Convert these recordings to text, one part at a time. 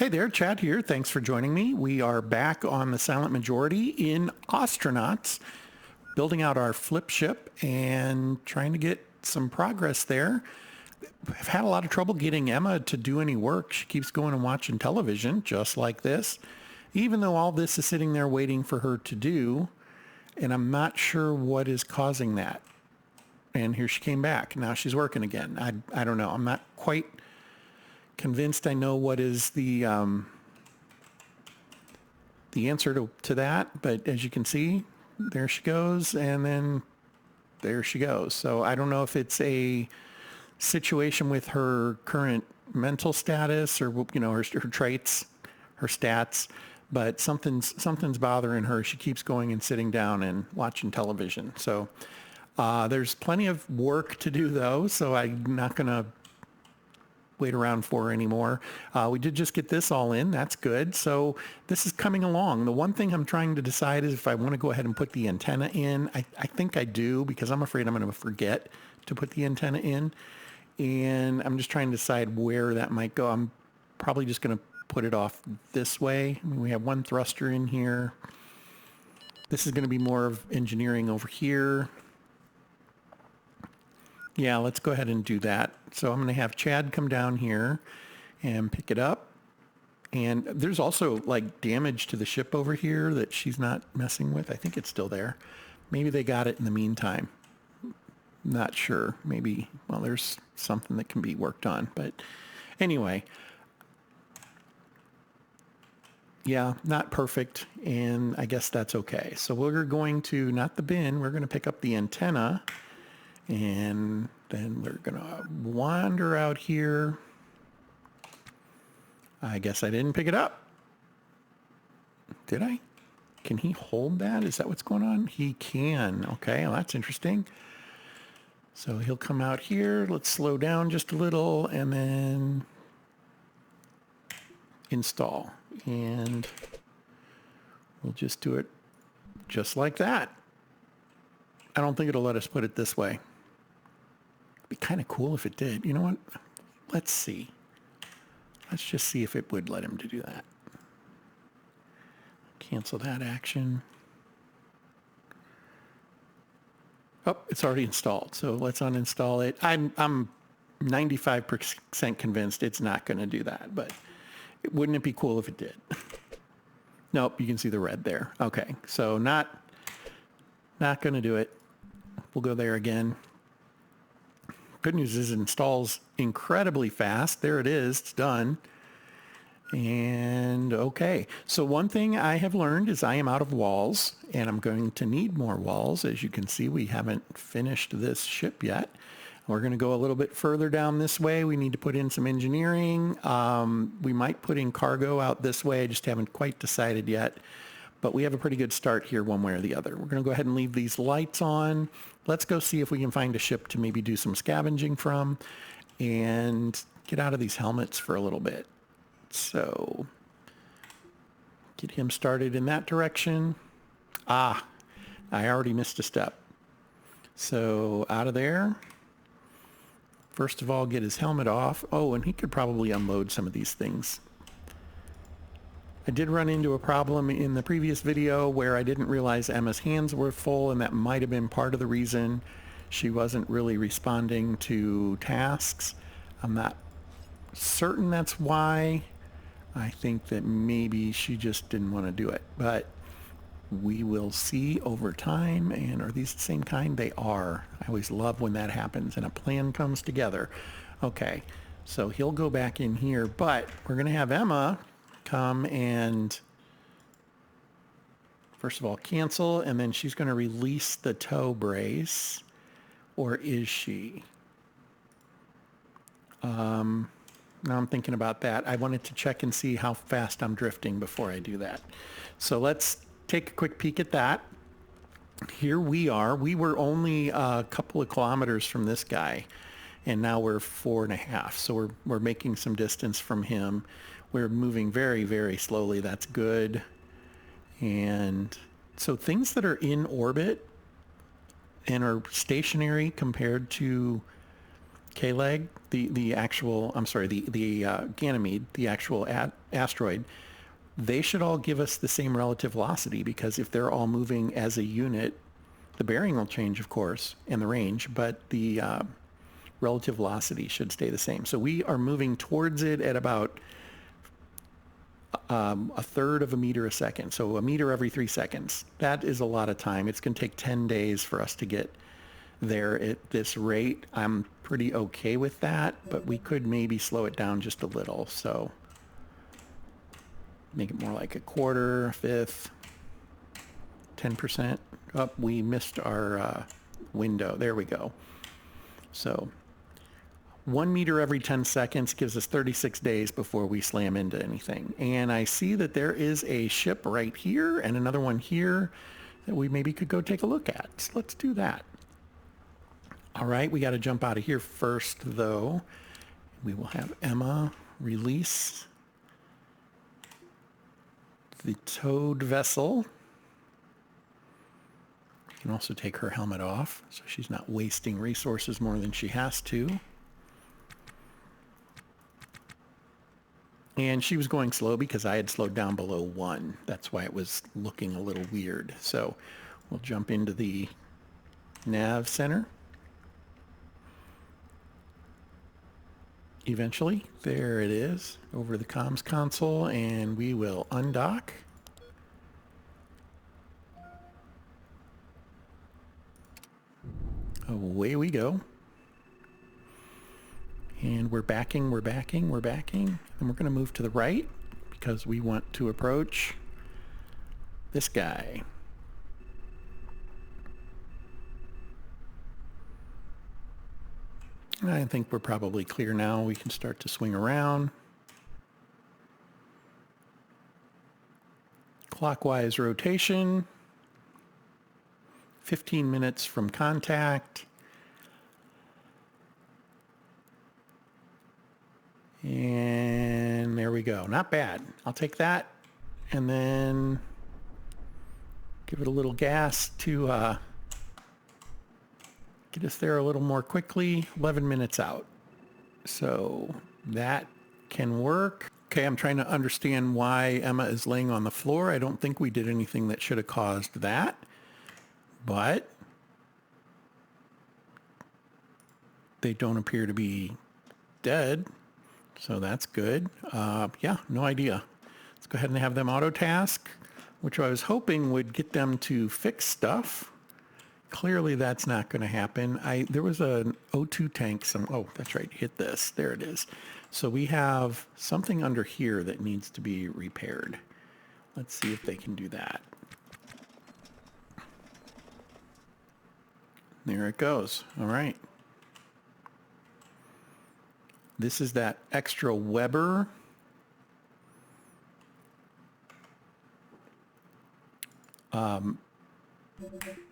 Hey there, Chad here. Thanks for joining me. We are back on the Silent Majority in Ostranauts, building out our flip ship and trying to get some progress there. I've had a lot of trouble getting Emma to do any work. She keeps going and watching television, just like this, even though all this is sitting there waiting for her to do, and I'm not sure what is causing that. And here she came back. Now she's working again. I don't know. I'm not quite convinced I know what is the answer to that, but as you can see, there she goes, and then there she goes. So I don't know if it's a situation with her current mental status or her traits, her stats, but something's bothering her. She keeps going and sitting down and watching television. So there's plenty of work to do though, so I'm not gonna wait around for her anymore. We did just get this all in. That's good. So this is coming along. The one thing I'm trying to decide is if I want to go ahead and put the antenna in. I think I do, because I'm afraid I'm going to forget to put the antenna in. And I'm just trying to decide where that might go. I'm probably just going to put it off this way. I mean, we have one thruster in here. This is going to be more of engineering over here. Yeah, let's go ahead and do that. So I'm going to have Chad come down here and pick it up. And there's also like damage to the ship over here that she's not messing with. I think it's still there. Maybe they got it in the meantime. Not sure. Maybe, well, there's something that can be worked on. But anyway, yeah, not perfect. And I guess that's okay. So we're going to, not the bin, we're going to pick up the antenna. And then we're going to wander out here. I guess I didn't pick it up. Did I? Can he hold that? Is that what's going on? He can. Okay, well, that's interesting. So he'll come out here. Let's slow down just a little and then install. And we'll just do it just like that. I don't think it'll let us put it this way. Be kind of cool if it did. You know what? Let's see. Let's just see if it would let him to do that. Cancel that action. Oh, it's already installed. So let's uninstall it. I'm 95% convinced it's not going to do that, but wouldn't it be cool if it did? Nope, you can see the red there. Okay, so not going to do it. We'll go there again. Good news is it installs incredibly fast. There it is. It's done. And okay. So one thing I have learned is I am out of walls, and I'm going to need more walls. As you can see, we haven't finished this ship yet. We're going to go a little bit further down this way. We need to put in some engineering. We might put in cargo out this way. I just haven't quite decided yet. But we have a pretty good start here one way or the other. We're going to go ahead and leave these lights on. Let's go see if we can find a ship to maybe do some scavenging from and get out of these helmets for a little bit. So get him started in that direction. I already missed a step. So out of there. First of all, get his helmet off. Oh, and he could probably unload some of these things. I did run into a problem in the previous video where I didn't realize Emma's hands were full, and that might have been part of the reason she wasn't really responding to tasks. I'm not certain that's why. I think that maybe she just didn't want to do it, but we will see over time. And are these the same kind? They are. I always love when that happens and a plan comes together. Okay, so he'll go back in here, but we're going to have Emma come and first of all cancel, and then she's going to release the tow brace, or is she? Now I'm thinking about that. I wanted to check and see how fast I'm drifting before I do that. So let's take a quick peek at that. Here we are. We were only a couple of kilometers from this guy, and now we're 4.5. So we're making some distance from him. We're moving very, very slowly. That's good. And so things that are in orbit and are stationary compared to K-Leg, the actual, I'm sorry, the Ganymede, the actual asteroid, they should all give us the same relative velocity, because if they're all moving as a unit, the bearing will change, of course, and the range, but the relative velocity should stay the same. So we are moving towards it at about a third of a meter a second. So a meter every 3 seconds. That is a lot of time. It's going to take 10 days for us to get there at this rate. I'm pretty okay with that, but we could maybe slow it down just a little. So make it more like a quarter, a fifth, 10%. Oh, we missed our window. There we go. So 1 meter every 10 seconds gives us 36 days before we slam into anything. And I see that there is a ship right here and another one here that we maybe could go take a look at. So let's do that. All right, we got to jump out of here first, though. We will have Emma release the towed vessel. You can also take her helmet off, so she's not wasting resources more than she has to. And she was going slow because I had slowed down below 1. That's why it was looking a little weird. So we'll jump into the nav center. Eventually, there it is, over the comms console, and we will undock. Away we go. And we're backing, we're backing, we're backing. And we're going to move to the right because we want to approach this guy. I think we're probably clear now. We can start to swing around. Clockwise rotation. 15 minutes from contact. And there we go. Not bad. I'll take that. And then give it a little gas to get us there a little more quickly. 11 minutes out. So that can work. Okay, I'm trying to understand why Emma is laying on the floor. I don't think we did anything that should have caused that. But they don't appear to be dead. So that's good. Yeah, no idea. Let's go ahead and have them auto task, which I was hoping would get them to fix stuff. Clearly that's not going to happen. There was an O2 tank. Oh, that's right. Hit this. There it is. So we have something under here that needs to be repaired. Let's see if they can do that. There it goes. All right. This is that extra Weber.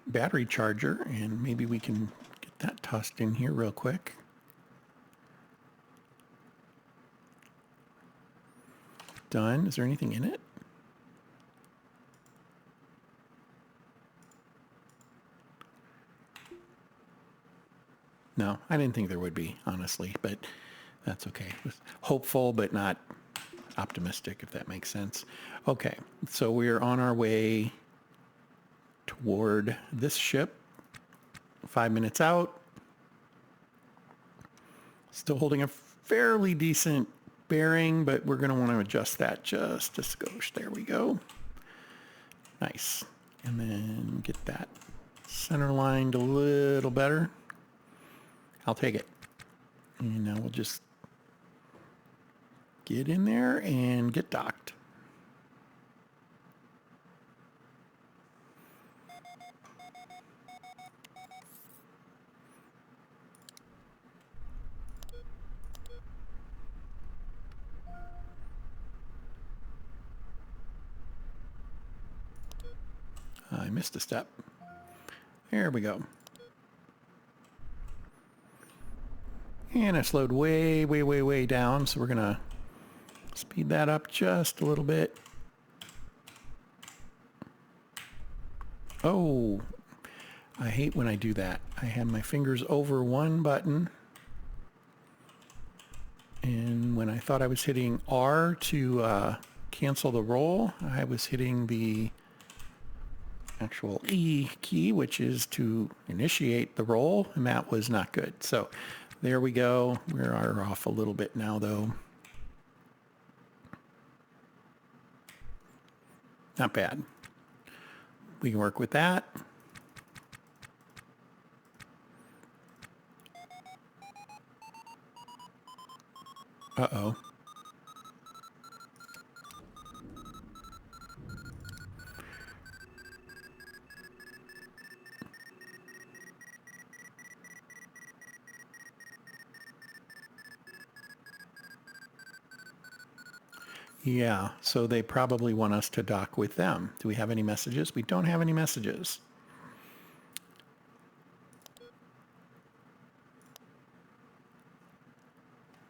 Battery charger, and maybe we can get that tossed in here real quick. Done. Is there anything in it? No, I didn't think there would be, honestly, but that's okay. Hopeful, but not optimistic, if that makes sense. Okay, so we're on our way toward this ship. 5 minutes out. Still holding a fairly decent bearing, but we're going to want to adjust that just a skosh. There we go. Nice. And then get that center lined a little better. I'll take it. And now we'll just get in there and get docked. I missed a step. There we go. And I slowed way, way, way, way down, so we're going to speed that up just a little bit. Oh, I hate when I do that. I have my fingers over one button I thought I was hitting R to cancel the roll. I was hitting the actual E key, which is to initiate the roll, and that was not good. So there we go. We are off a little bit now, though. Not bad. We can work with that. Uh-oh. Yeah, so they probably want us to dock with them. Do we have any messages? We don't have any messages.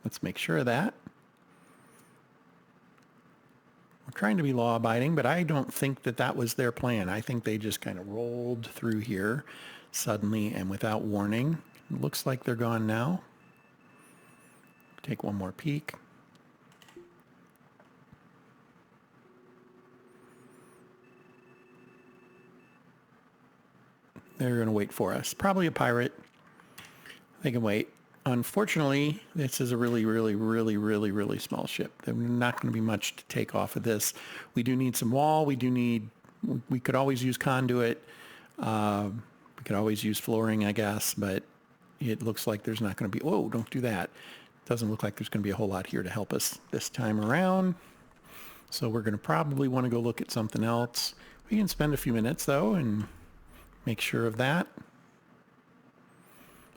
Let's make sure of that. We're trying to be law-abiding, but I don't think that that was their plan. I think they just kind of rolled through here suddenly and without warning. It looks like they're gone now. Take one more peek. They're going to wait for us. Probably a pirate. They can wait. Unfortunately, this is a really small ship. There's not going to be much to take off of this. We do need some wall. We could always use conduit. We could always use flooring, I guess, but it looks like there's not going to be, whoa, don't do that. Doesn't look like there's going to be a whole lot here to help us this time around. So we're going to probably want to go look at something else. We can spend a few minutes, though, and make sure of that.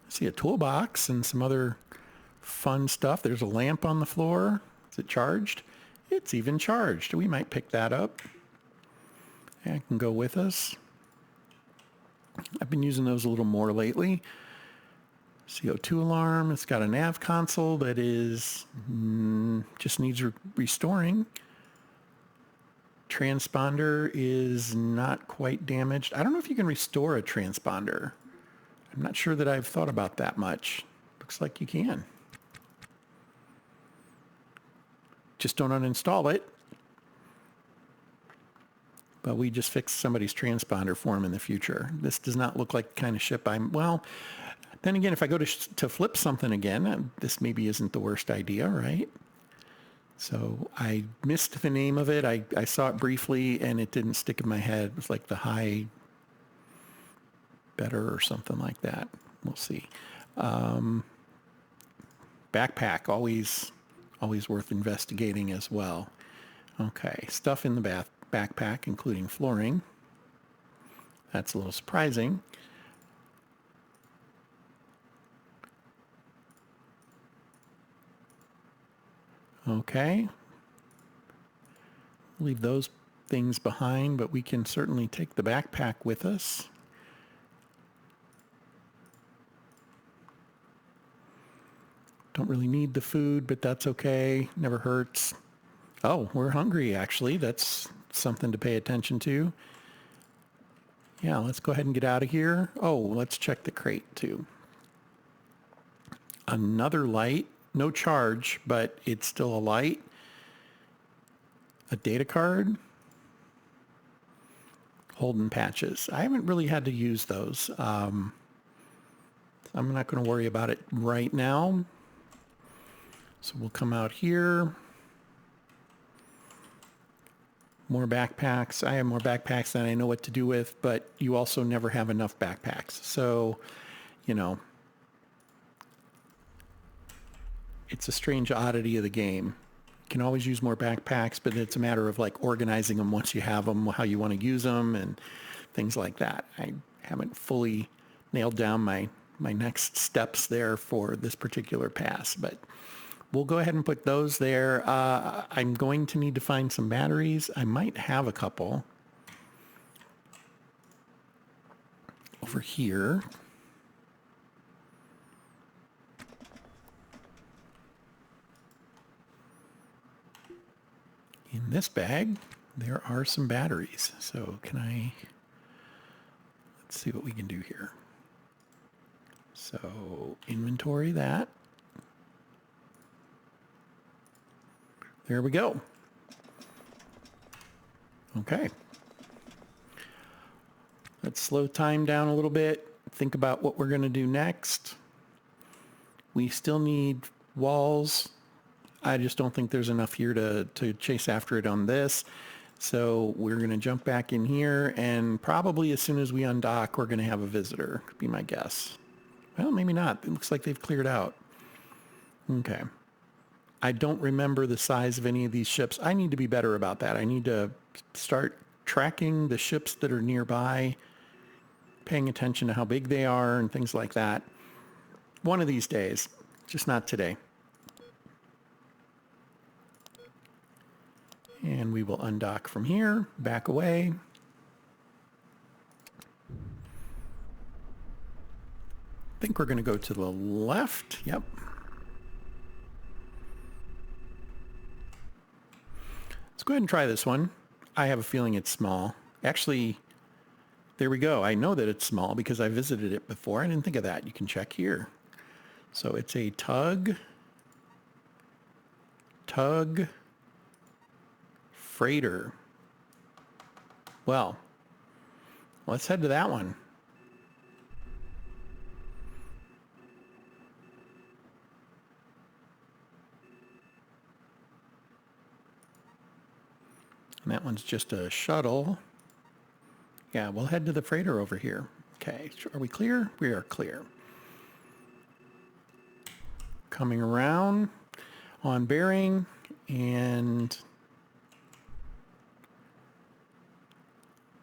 See a toolbox and some other fun stuff. There's a lamp on the floor. Is it charged? It's even charged. We might pick that up. That can go with us. I've been using those a little more lately. CO2 alarm. It's got a nav console that is just needs restoring. Transponder is not quite damaged. I don't know if you can restore a transponder. I'm not sure that I've thought about that much. Looks like you can. Just don't uninstall it. But we just fixed somebody's transponder for him in the future. This does not look like the kind of ship well, then again, if I go to flip something again, this maybe isn't the worst idea, right? So I missed the name of it. I saw it briefly and it didn't stick in my head. It was like the High Better or something like that. We'll see. Backpack, always worth investigating as well. Okay, stuff in the backpack, including flooring. That's a little surprising. Okay. Leave those things behind, but we can certainly take the backpack with us. Don't really need the food, but that's okay. Never hurts. Oh, we're hungry, actually. That's something to pay attention to. Yeah, let's go ahead and get out of here. Oh, let's check the crate, too. Another light. No charge, but it's still a light. A data card. Holden patches. I haven't really had to use those. I'm not going to worry about it right now. So we'll come out here. More backpacks. I have more backpacks than I know what to do with, but you also never have enough backpacks. So, you know, it's a strange oddity of the game. You can always use more backpacks, but it's a matter of like organizing them once you have them, how you want to use them and things like that. I haven't fully nailed down my next steps there for this particular pass, but we'll go ahead and put those there. I'm going to need to find some batteries. I might have a couple over here. In this bag, there are some batteries. So let's see what we can do here. So inventory that. There we go. Okay. Let's slow time down a little bit. Think about what we're going to do next. We still need walls. I just don't think there's enough here to chase after it on this. So we're going to jump back in here, and probably as soon as we undock, we're going to have a visitor, could be my guess. Well, maybe not. It looks like they've cleared out. Okay. I don't remember the size of any of these ships. I need to be better about that. I need to start tracking the ships that are nearby, paying attention to how big they are and things like that. One of these days, just not today. And we will undock from here, back away. I think we're going to go to the left. Yep. Let's go ahead and try this one. I have a feeling it's small. Actually, there we go. I know that it's small because I visited it before. I didn't think of that. You can check here. So it's a tug freighter. Well, let's head to that one. And that one's just a shuttle. Yeah, we'll head to the freighter over here. Okay, are we clear? We are clear. Coming around on bearing, and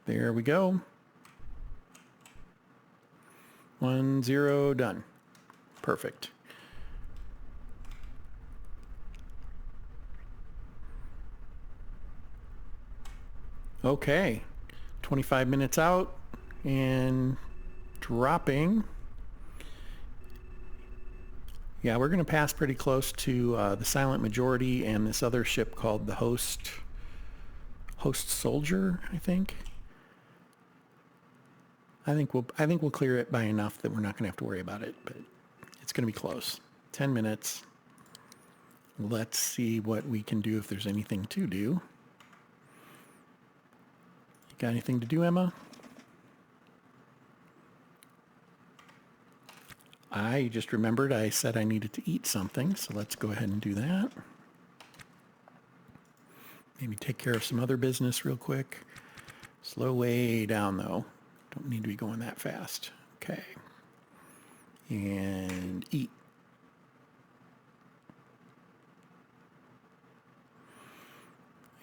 there we go. 1-0 done. Perfect. Okay, 25 minutes out and dropping. Yeah, we're going to pass pretty close to the Silent Majority and this other ship called the Host Soldier, I think. I think we'll clear it by enough that we're not going to have to worry about it, but it's going to be close. 10 minutes. Let's see what we can do if there's anything to do. You got anything to do, Emma? I just remembered I said I needed to eat something, so let's go ahead and do that. Maybe take care of some other business real quick. Slow way down, though. Don't need to be going that fast. Okay. And eat.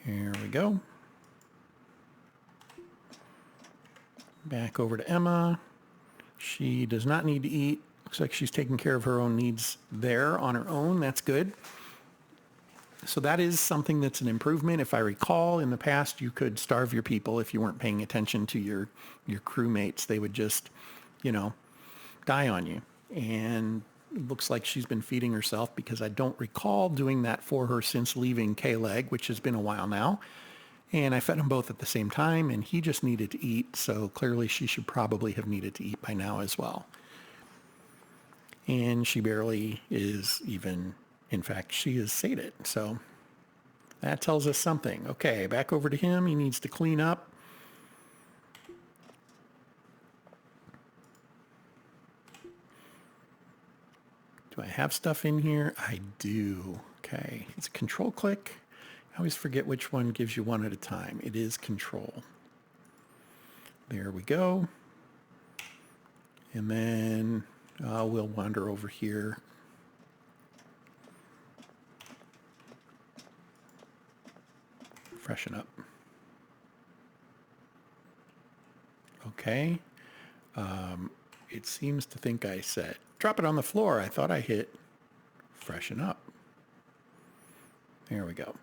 Here we go. Back over to Emma. She does not need to eat. Looks like she's taking care of her own needs there on her own. That's good. So that is something that's an improvement. If I recall, in the past, you could starve your people if you weren't paying attention to your crewmates. They would just, die on you. And it looks like she's been feeding herself because I don't recall doing that for her since leaving K-Leg, which has been a while now. And I fed them both at the same time, and he just needed to eat. So clearly she should probably have needed to eat by now as well. And she barely is even, in fact, she is sated. So that tells us something. Okay, back over to him. He needs to clean up. Do I have stuff in here? I do. Okay, it's a control click. I always forget which one gives you one at a time. It is control. There we go. And then we'll wander over here. Freshen up. Okay. It seems to think I said, drop it on the floor. I thought I hit freshen up. There we go.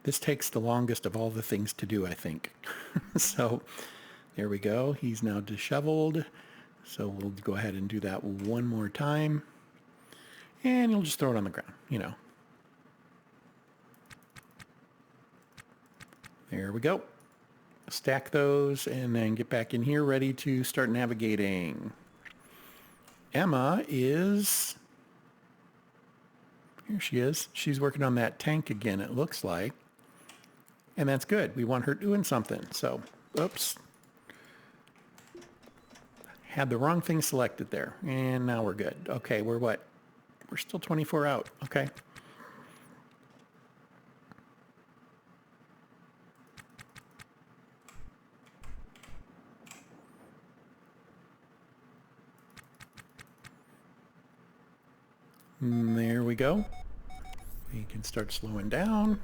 This takes the longest of all the things to do, I think. So there we go. He's now disheveled. So we'll go ahead and do that one more time. And you'll just throw it on the ground, There we go. Stack those and then get back in here ready to start navigating. Emma is... Here she is. She's working on that tank again, it looks like. And that's good. We want her doing something. So, oops. Had the wrong thing selected there. And now we're good. Okay, we're what? We're still 24 out. Okay. And there we go. We can start slowing down.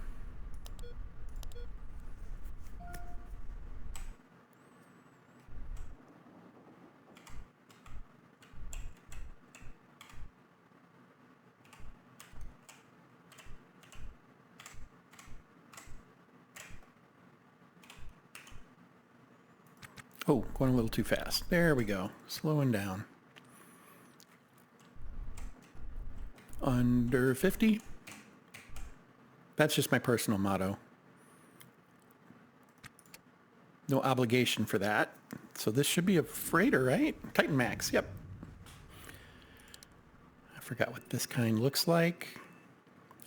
Oh, going a little too fast. There we go. Slowing down. Under 50. That's just my personal motto. No obligation for that. So this should be a freighter, right? Titan Max, yep. I forgot what this kind looks like.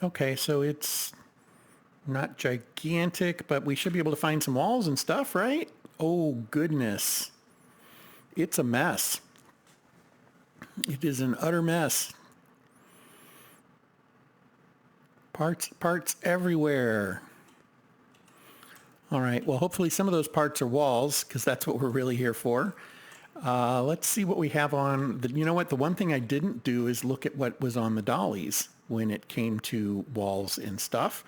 Okay, so it's not gigantic, but we should be able to find some walls and stuff, right? Oh, goodness. It's a mess. It is an utter mess. Parts everywhere. All right, well, hopefully some of those parts are walls, because that's what we're really here for. Let's see what we have on. You know what? The one thing I didn't do is look at what was on the dollies when it came to walls and stuff.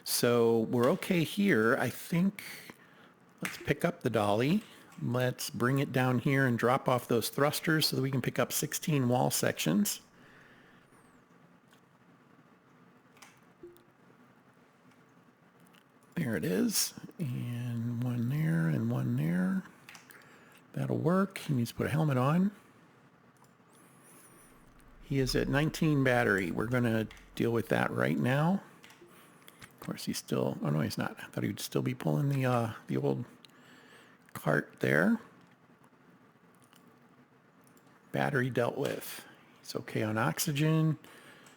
So we're okay here. I think let's pick up the dolly. Let's bring it down here and drop off those thrusters so that we can pick up 16 wall sections. There it is, and one there and one there. That'll work. He needs to put a helmet on. He is at 19 battery. We're going to deal with that right now. Of course, he's still... Oh, no, he's not. I thought he would still be pulling the old cart there. Battery dealt with. He's okay on oxygen.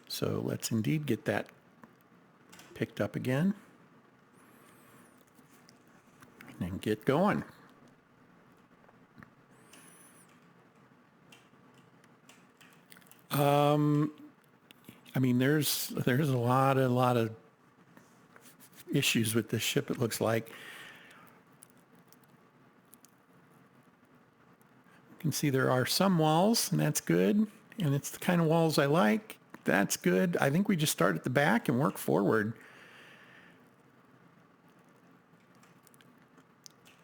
So let's indeed get that picked up again. And get going. I mean, there's a lot of issues with this ship, it looks like. You can see there are some walls, and that's good. And it's the kind of walls I like. That's good. I think we just start at the back and work forward.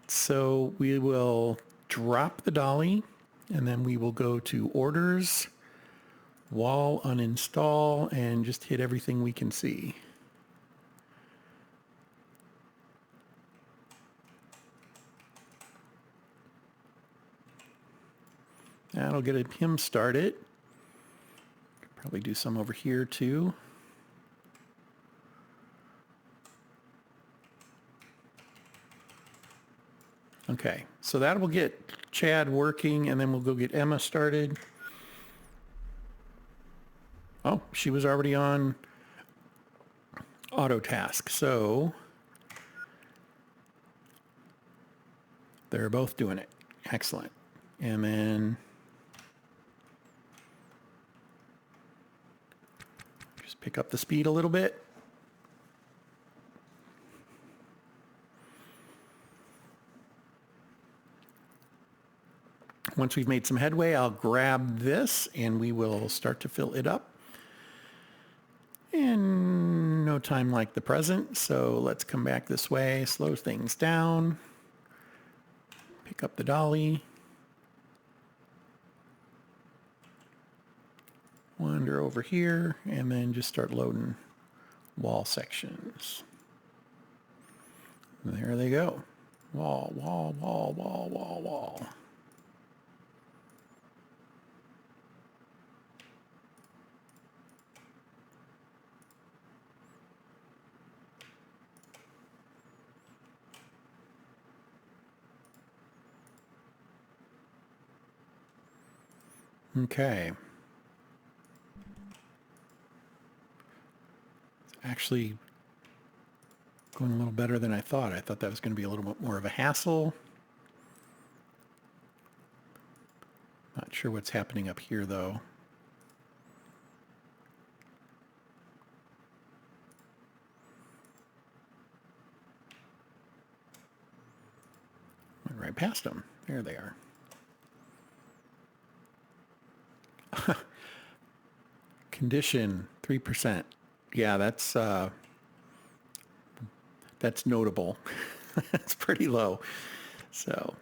So we will drop the dolly, and then we will go to orders, wall uninstall, and just hit everything we can see. That'll get him started. Probably do some over here too. Okay, so that will get Chad working, and then we'll go get Emma started. Oh, she was already on auto task, so they're both doing it. Excellent. And then just pick up the speed a little bit. Once we've made some headway, I'll grab this and we will start to fill it up. In no time like the present, so let's come back this way, slow things down, pick up the dolly, wander over here, and then just start loading wall sections. There they go. Wall, wall, wall, wall, wall, wall. Okay. It's actually going a little better than I thought. I thought that was going to be a little bit more of a hassle. Not sure what's happening up here, though. Went right past them. There they are. Condition 3%. Yeah, that's notable. That's pretty low. So,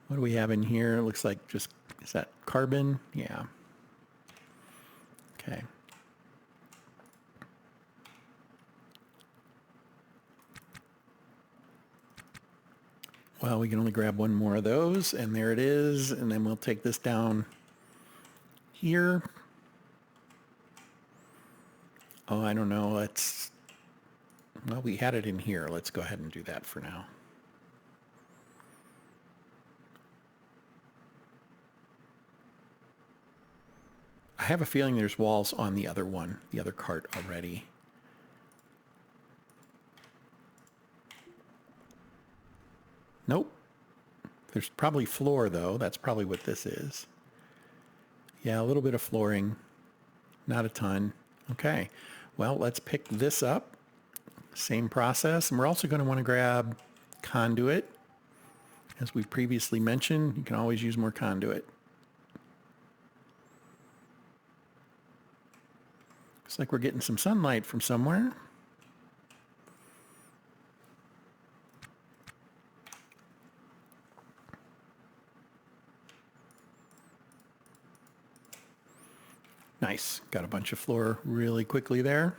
what do we have in here? It looks like just, is that carbon? Yeah. Okay. Well, we can only grab one more of those, and there it is. And then we'll take this down here. Oh, I don't know. Well, we had it in here. Let's go ahead and do that for now. I have a feeling there's walls on the other one, the other cart already. Nope. There's probably floor, though. That's probably what this is. Yeah, a little bit of flooring. Not a ton. Okay. Well, let's pick this up. Same process. And we're also going to want to grab conduit. As we previously mentioned, you can always use more conduit. Looks like we're getting some sunlight from somewhere. Nice. Got a bunch of floor really quickly there.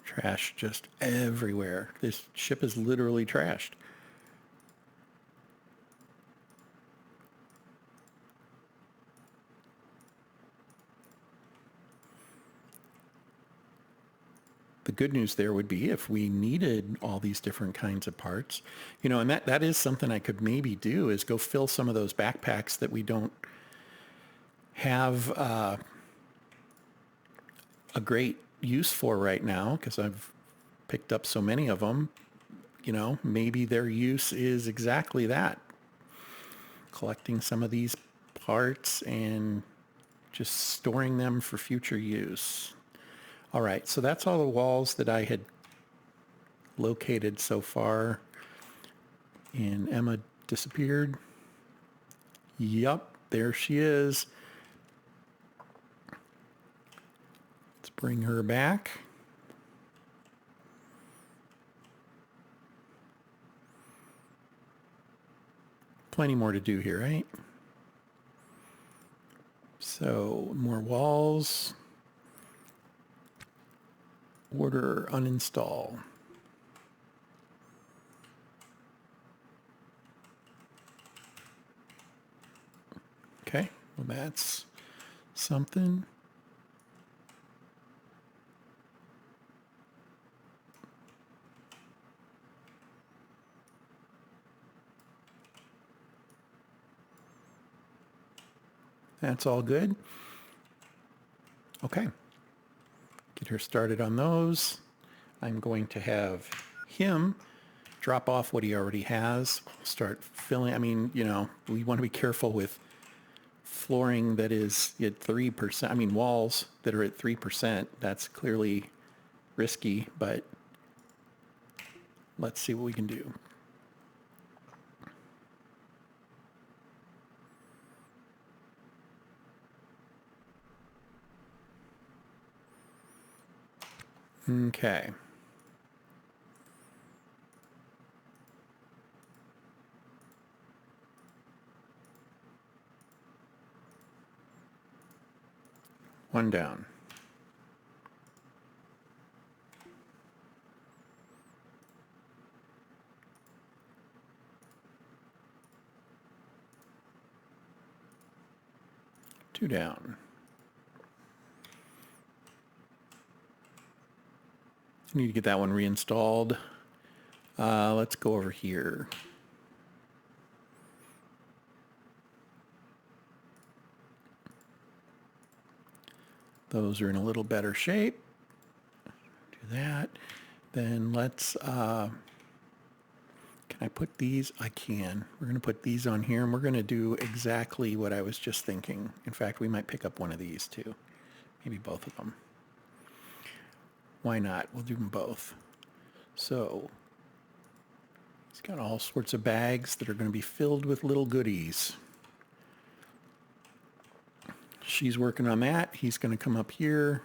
Trash just everywhere. This ship is literally trashed. The good news there would be if we needed all these different kinds of parts, and that is something I could maybe do is go fill some of those backpacks that we don't have a great use for right now because I've picked up so many of them. Maybe their use is exactly that. Collecting some of these parts and just storing them for future use. All right, so that's all the walls that I had located so far. And Emma disappeared. Yup, there she is. Let's bring her back. Plenty more to do here, right? So, more walls. Order, uninstall. Okay, well that's something. That's all good. Okay. Get her started on those. I'm going to have him drop off what he already has. Start filling. I mean, we want to be careful with flooring that is at 3%. I mean, walls that are at 3%. That's clearly risky, but let's see what we can do. Okay. One down. 2 down. Need to get that one reinstalled. Let's go over here. Those are in a little better shape. Do that. Then let's, can I put these? I can. We're going to put these on here, and we're going to do exactly what I was just thinking. In fact, we might pick up one of these too. Maybe both of them. Why not? We'll do them both. So, he's got all sorts of bags that are going to be filled with little goodies. She's working on that. He's going to come up here.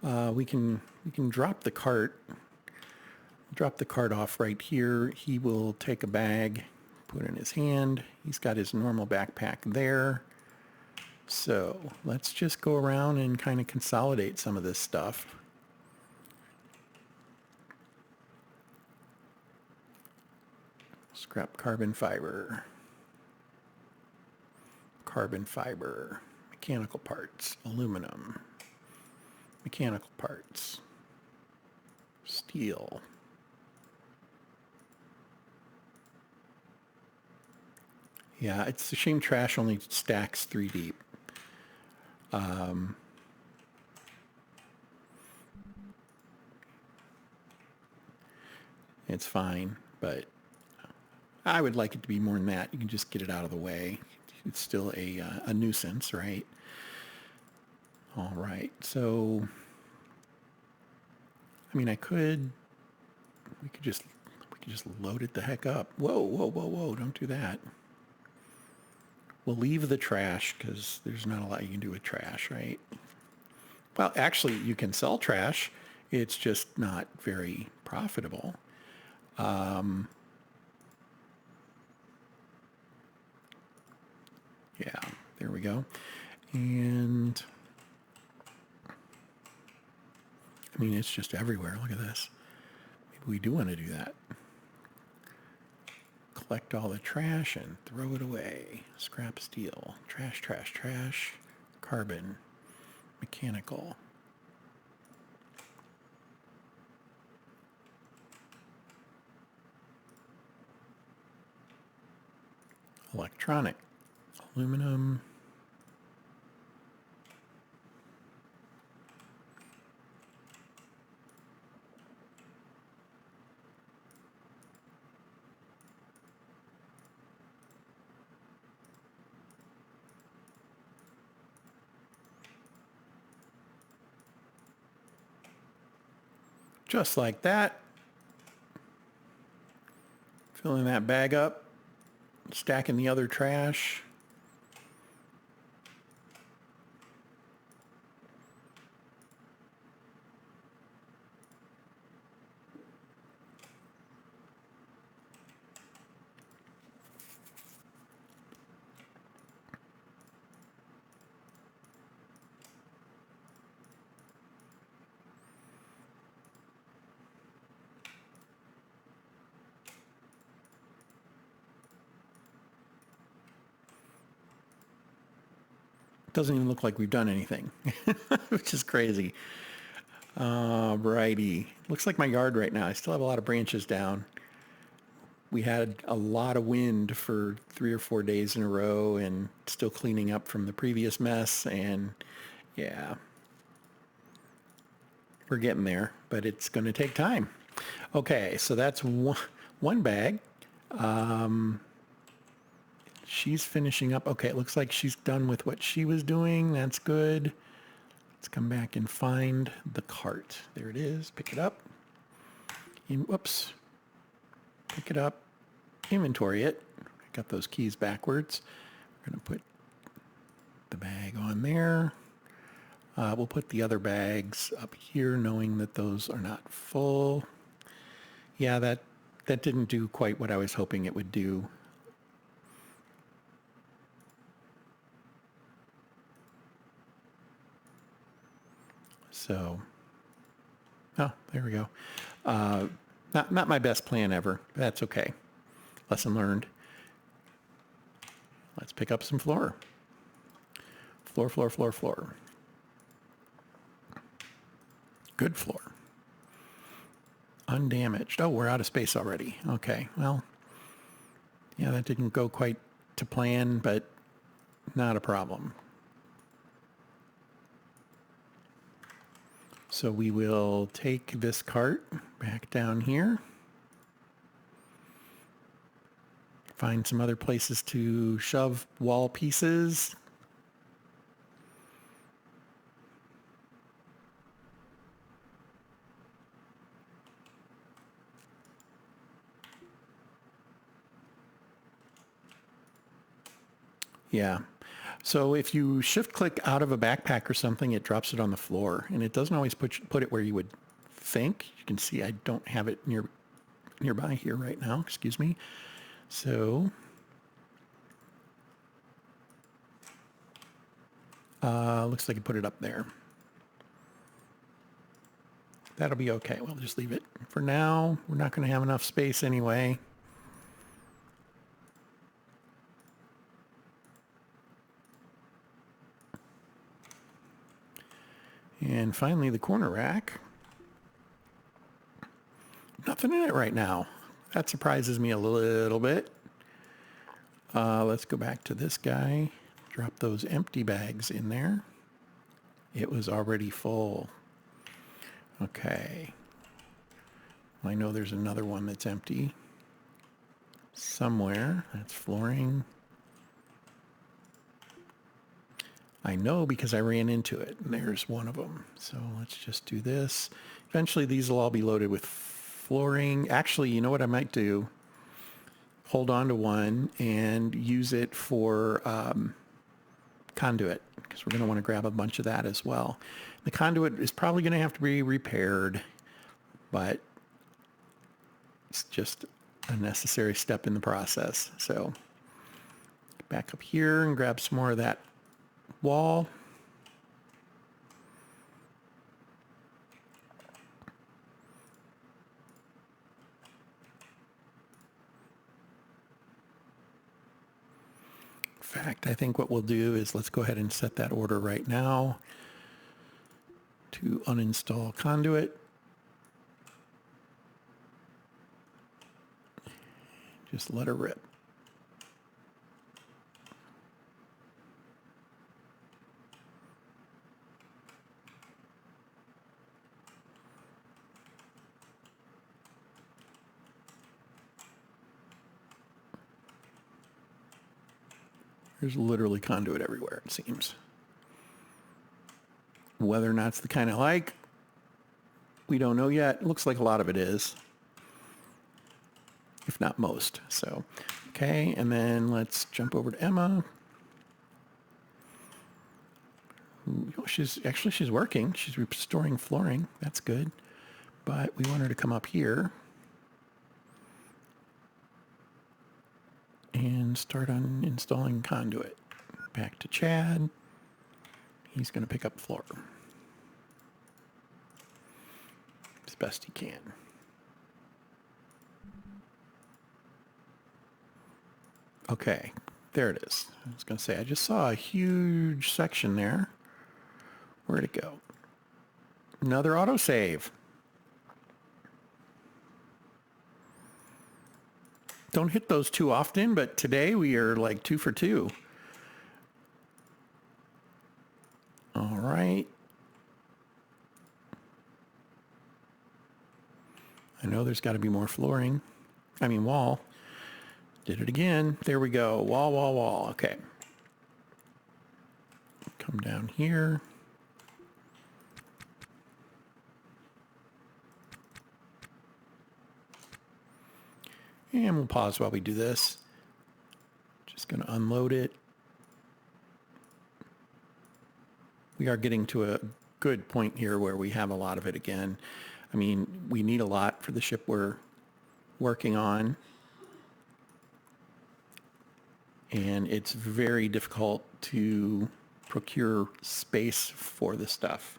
We can drop the cart. Drop the cart off right here. He will take a bag, put it in his hand. He's got his normal backpack there. So let's just go around and kind of consolidate some of this stuff. Scrap carbon fiber. Carbon fiber. Mechanical parts. Aluminum. Mechanical parts. Steel. Yeah, it's a shame trash only stacks 3 deep. It's fine, but I would like it to be more than that. You can just get it out of the way. It's still a nuisance, right? All right, so I mean, we could just load it the heck up. Whoa, whoa, whoa, whoa! Don't do that. We'll leave the trash because there's not a lot you can do with trash, right? Well, actually, you can sell trash. It's just not very profitable. Yeah, there we go. And I mean, it's just everywhere. Look at this. Maybe we do want to do that. Collect all the trash and throw it away. Scrap steel. Trash, trash, trash. Carbon. Mechanical. Electronic. Aluminum. Just like that. Filling that bag up. Stacking the other trash. Doesn't even look like we've done anything, which is crazy. Righty. Looks like my yard right now. I still have a lot of branches down. We had a lot of wind for 3 or 4 days in a row and still cleaning up from the previous mess. And yeah, we're getting there, but it's going to take time. Okay, so that's one bag. She's finishing up. Okay, it looks like she's done with what she was doing. That's good. Let's come back and find the cart. There it is. Pick it up. Whoops. Pick it up. Inventory it. Got those keys backwards. We're going to put the bag on there. We'll put the other bags up here, knowing that those are not full. Yeah, that didn't do quite what I was hoping it would do. So, oh, there we go. Not my best plan ever. That's okay. Lesson learned. Let's pick up some floor. Floor, floor, floor, floor. Good floor. Undamaged. Oh, we're out of space already. Okay, well, yeah, that didn't go quite to plan, but not a problem. So we will take this cart back down here. Find some other places to shove wall pieces. Yeah. So if you shift click out of a backpack or something, it drops it on the floor, and it doesn't always put it where you would think. You can see I don't have it nearby here right now. Excuse me. So looks like I put it up there. That'll be okay. We'll just leave it for now. We're not going to have enough space anyway. And finally, the corner rack. Nothing in it right now. That surprises me a little bit. Let's go back to this guy. Drop those empty bags in there. It was already full. Okay. I know there's another one that's empty somewhere. That's flooring. I know because I ran into it. And there's one of them. So let's just do this. Eventually these will all be loaded with flooring. Actually, you know what I might do? Hold on to one and use it for conduit, because we're going to want to grab a bunch of that as well. The conduit is probably going to have to be repaired, but it's just a necessary step in the process. So back up here and grab some more of that wall. In fact, I think what we'll do is let's go ahead and set that order right now to uninstall conduit. Just let her rip. There's literally conduit everywhere, it seems. Whether or not it's the kind I like, we don't know yet. It looks like a lot of it is, if not most. So, okay, and then let's jump over to Emma. She's working. She's restoring flooring. That's good. But we want her to come up here and start on installing conduit. Back to Chad. He's going to pick up floor as best he can. Okay, there it is. I was going to say, I just saw a huge section there. Where'd it go? Another autosave. Don't hit those too often, but today we are like 2 for 2. All right. I know there's got to be more flooring. I mean, wall. Did it again. There we go. Wall, wall, wall. Okay. Come down here. And we'll pause while we do this. Just going to unload it. We are getting to a good point here where we have a lot of it again. I mean, we need a lot for the ship we're working on. And it's very difficult to procure space for the stuff.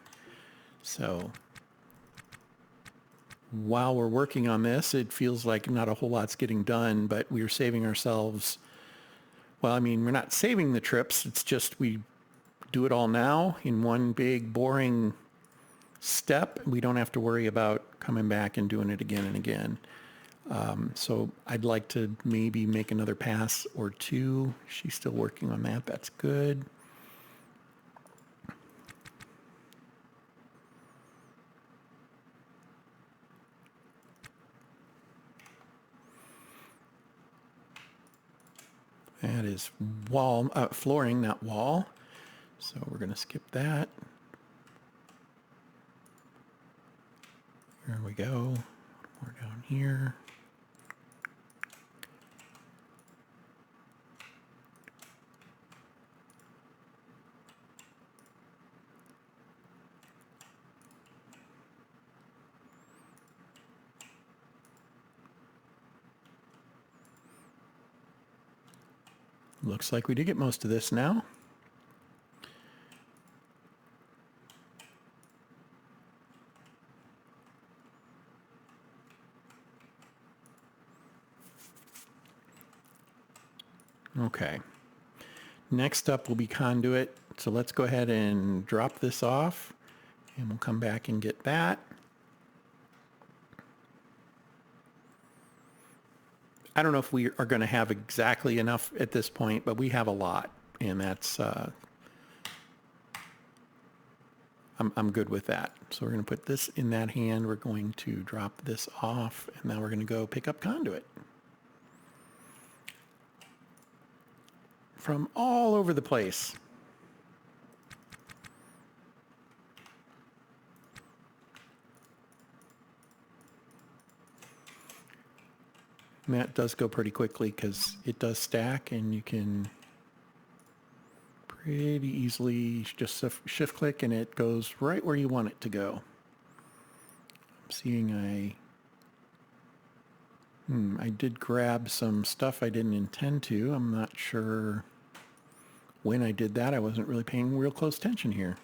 So while we're working on this, it feels like not a whole lot's getting done, but we're saving ourselves. Well, I mean, we're not saving the trips. It's just we do it all now in one big boring step. We don't have to worry about coming back and doing it again and again. So I'd like to maybe make another pass or two. She's still working on that. That's good. That is wall, flooring, not wall. So we're going to skip that. Here we go. More down here. Looks like we did get most of this now. Okay. Next up will be conduit. So let's go ahead and drop this off and we'll come back and get that. I don't know if we are going to have exactly enough at this point, but we have a lot, and that's I'm good with that. So we're going to put this in that hand. We're going to drop this off, and now we're going to go pick up conduit from all over the place. And that does go pretty quickly because it does stack, and you can pretty easily just shift click and it goes right where you want it to go. I'm seeing I did grab some stuff I didn't intend to. I'm not sure when I did that. I wasn't really paying real close attention here.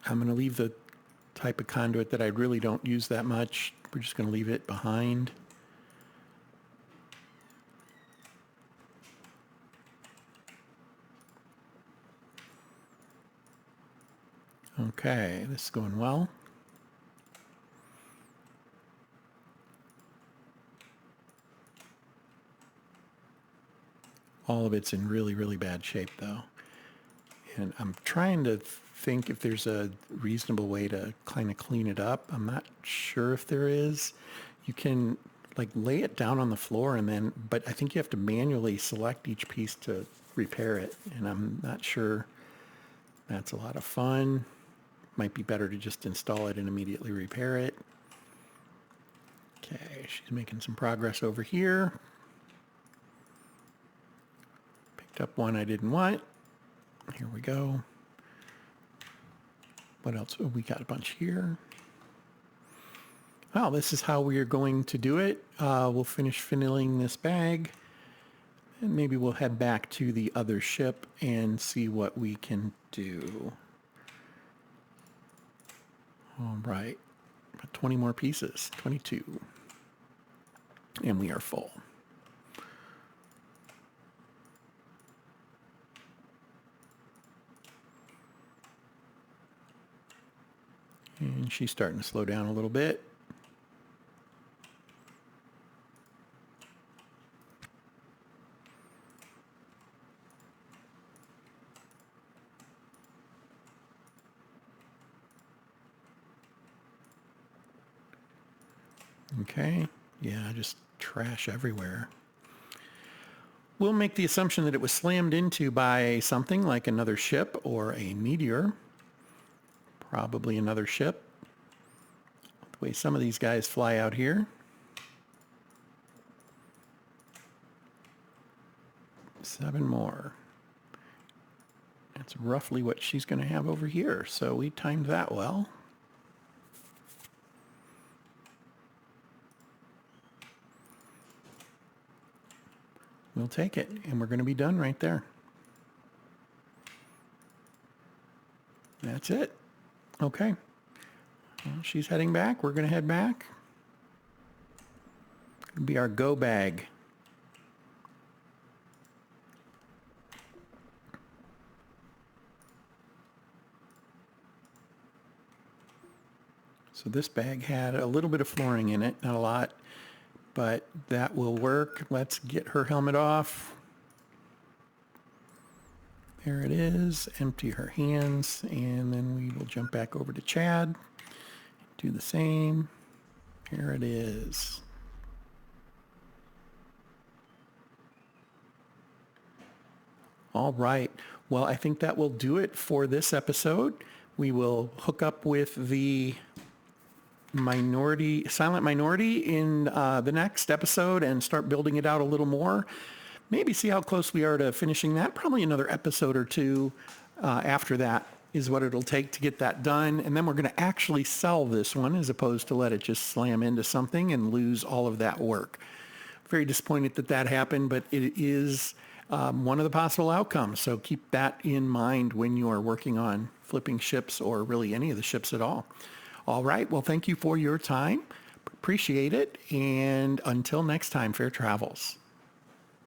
I'm going to leave the type of conduit that I really don't use that much. We're just going to leave it behind. Okay, this is going well. All of it's in really, really bad shape though. And I'm trying to think if there's a reasonable way to kind of clean it up. I'm not sure if there is. You can like lay it down on the floor and then, but I think you have to manually select each piece to repair it. And I'm not sure that's a lot of fun. Might be better to just install it and immediately repair it. Okay, she's making some progress over here. Picked up one I didn't want. Here we go. What else? Oh, we got a bunch here. Well, this is how we are going to do it. We'll finish filling this bag. And maybe we'll head back to the other ship and see what we can do. All right. About 20 more pieces. 22. And we are full. And she's starting to slow down a little bit. Okay. Yeah, just trash everywhere. We'll make the assumption that it was slammed into by something like another ship or a meteor. Probably another ship. The way some of these guys fly out here. 7 more. That's roughly what she's going to have over here. So we timed that well. We'll take it, and we're going to be done right there. That's it. Okay. Well, she's heading back. We're going to head back. Be our go bag. So this bag had a little bit of flooring in it, not a lot, but that will work. Let's get her helmet off. There it is. Empty her hands, and then we will jump back over to Chad. Do the same. Here it is. All right. Well, I think that will do it for this episode. We will hook up with the silent minority in the next episode and start building it out a little more. Maybe see how close we are to finishing that. Probably another episode or two after that is what it'll take to get that done. And then we're going to actually sell this one as opposed to let it just slam into something and lose all of that work. Very disappointed that happened, but it is one of the possible outcomes. So keep that in mind when you are working on flipping ships or really any of the ships at all. All right. Well, thank you for your time. Appreciate it. And until next time, fair travels.